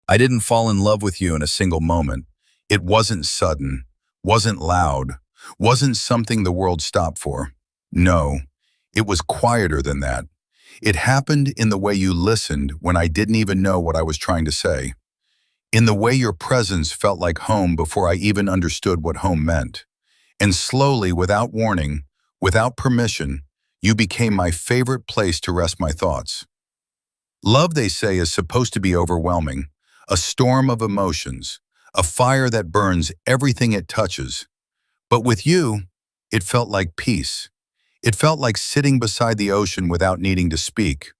I didn't fall in love with you in a single moment. It wasn't sudden, wasn't loud, wasn't something the world stopped for. No, it was quieter than that. It happened in the way you listened when I didn't even know what I was trying to say. In the way your presence felt like home before I even understood what home meant. And slowly, without warning, without permission, you became my favorite place to rest my thoughts. Love, they say, is supposed to be overwhelming, a storm of emotions, a fire that burns everything it touches. But with you, it felt like peace. It felt like sitting beside the ocean without needing to speak,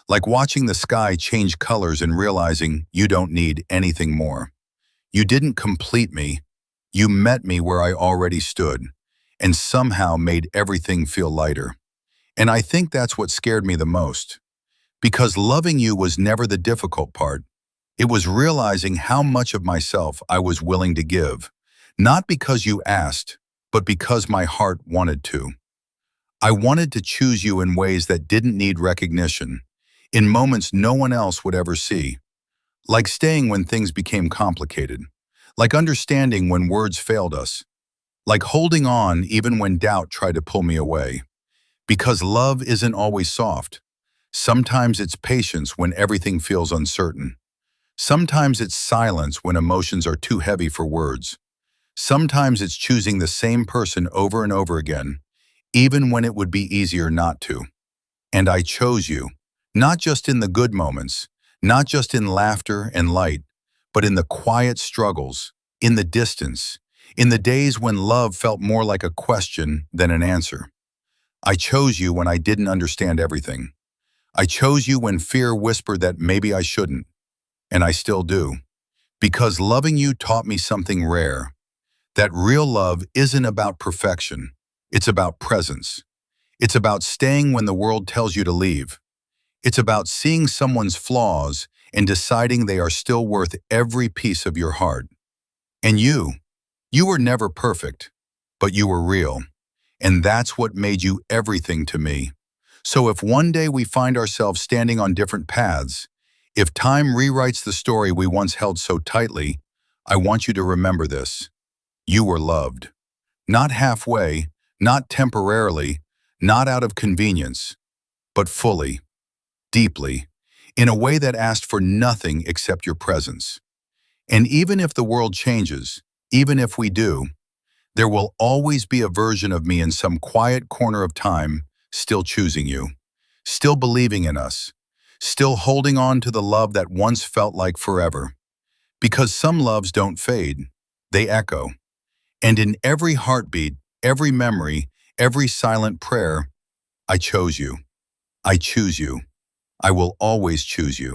like watching the sky change colors and realizing you don't need anything more. You didn't complete me. You met me where I already stood, and somehow made everything feel lighter. And I think that's what scared me the most. Because loving you was never the difficult part. It was realizing how much of myself I was willing to give, not because you asked, but because my heart wanted to. I wanted to choose you in ways that didn't need recognition, in moments no one else would ever see. Like staying when things became complicated, like understanding when words failed us, like holding on even when doubt tried to pull me away. Because love isn't always soft. Sometimes it's patience when everything feels uncertain. Sometimes it's silence when emotions are too heavy for words. Sometimes it's choosing the same person over and over again, even when it would be easier not to. And I chose you, not just in the good moments, not just in laughter and light, but in the quiet struggles, in the distance, in the days when love felt more like a question than an answer. I chose you when I didn't understand everything. I chose you when fear whispered that maybe I shouldn't, and I still do. Because loving you taught me something rare, that real love isn't about perfection, it's about presence. It's about staying when the world tells you to leave. It's about seeing someone's flaws and deciding they are still worth every piece of your heart. And you were never perfect, but you were real. And that's what made you everything to me. So if one day we find ourselves standing on different paths, if time rewrites the story we once held so tightly, I want you to remember this. You were loved. Not halfway, not temporarily, not out of convenience, but fully, deeply, in a way that asked for nothing except your presence. And even if the world changes, even if we do, there will always be a version of me in some quiet corner of time still choosing you, still believing in us, still holding on to the love that once felt like forever. Because some loves don't fade, they echo. And in every heartbeat, every memory, every silent prayer, I chose you. I choose you. I will always choose you.